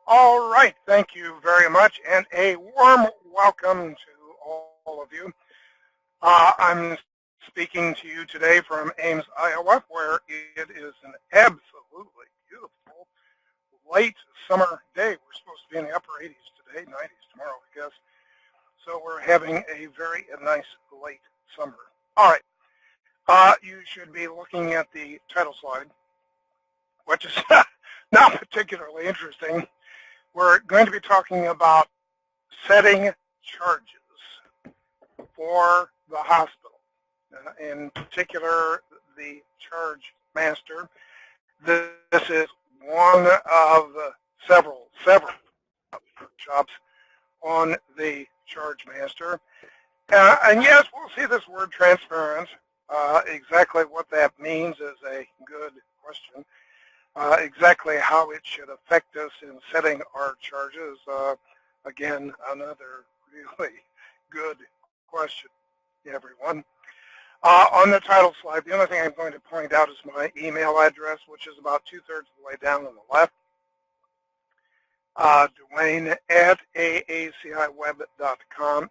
All right, thank you very much, and a warm welcome to all of you. I'm speaking to you today from Ames, Iowa, where it is an absolutely beautiful late summer day. We're supposed to be in the upper 80s today, 90s tomorrow, I guess. So we're having a very nice late summer. All right, you should be looking at the title slide, which is not particularly interesting. We're going to be talking about setting charges for the hospital, in particular the Chargemaster. This is one of several workshops on the Chargemaster. And yes, we'll see this word transparent. Exactly what that means is a good question. Exactly how it should affect us in setting our charges, again, another really good question, everyone. On the title slide, the only thing I'm going to point out is my email address, which is about 2/3 of the way down on the left. Dwayne at aaciweb.com.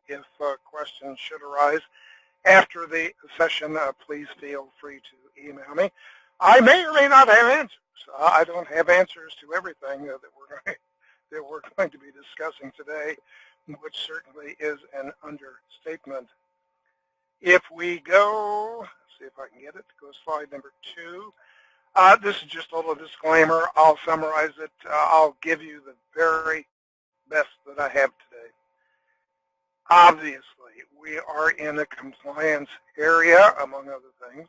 If questions should arise after the session, please feel free to email me. I may or may not have answers. I don't have answers to everything that we're going to be discussing today, which certainly is an understatement. If we go, let's see if I can get it, go to slide number 2. This is just a little disclaimer. I'll summarize it. I'll give you the very best that I have today. Obviously, we are in a compliance area, among other things.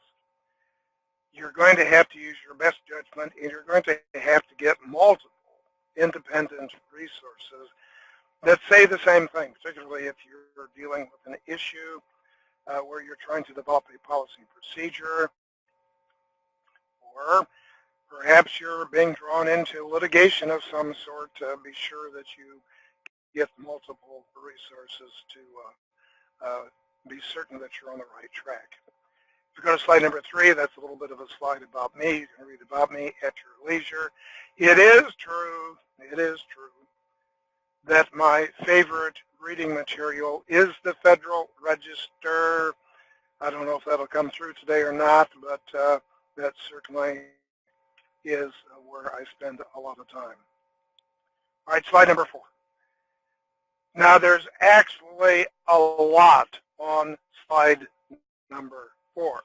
You're going to have to use your best judgment, and you're going to have to get multiple independent resources that say the same thing, particularly if you're dealing with an issue where you're trying to develop a policy procedure, or perhaps you're being drawn into litigation of some sort. Be sure that you get multiple resources to be certain that you're on the right track. If you go to slide number 3, that's a little bit of a slide about me. You can read about me at your leisure. It is true that my favorite reading material is the Federal Register. I don't know if that'll come through today or not, but that certainly is where I spend a lot of time. All right, slide number 4. Now, there's actually a lot on slide number 4.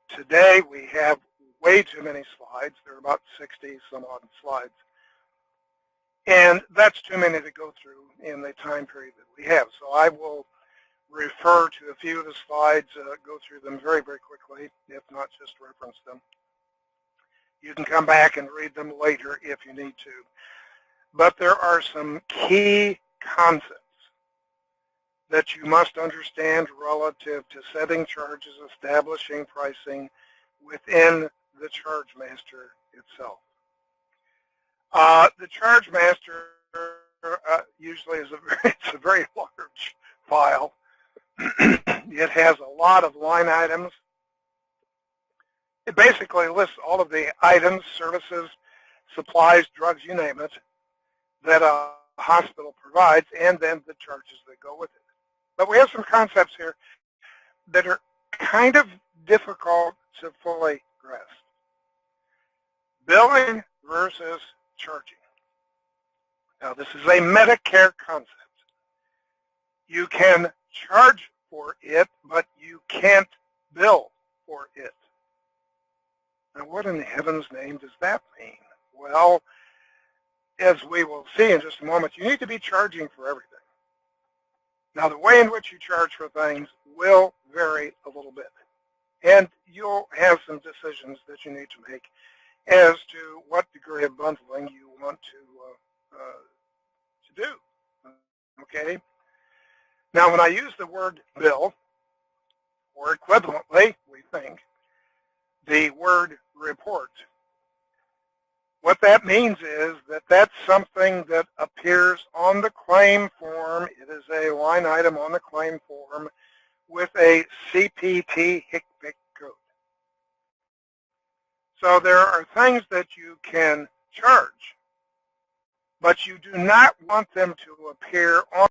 Today we have way too many slides. There are about 60 some odd slides. And that's too many to go through in the time period that we have. So I will refer to a few of the slides, go through them very, very quickly, if not just reference them. You can come back and read them later if you need to. But there are some key concepts that you must understand relative to setting charges, establishing pricing within the Chargemaster itself. The Chargemaster usually is it's a very large file. It has a lot of line items. It basically lists all of the items, services, supplies, drugs, you name it, that a hospital provides, and then the charges that go with it. But we have some concepts here that are kind of difficult to fully grasp. Billing versus charging. Now, this is a Medicare concept. You can charge for it, but you can't bill for it. Now, what in heaven's name does that mean? Well, as we will see in just a moment, you need to be charging for everything. Now, the way in which you charge for things will vary a little bit, and you'll have some decisions that you need to make as to what degree of bundling you want to do. Okay. Now, when I use the word bill, or equivalently, we think, the word report, what that means is that that's something that appears on the claim form. It is a line item on the claim form with a CPT HCPC code. So there are things that you can charge, but you do not want them to appear on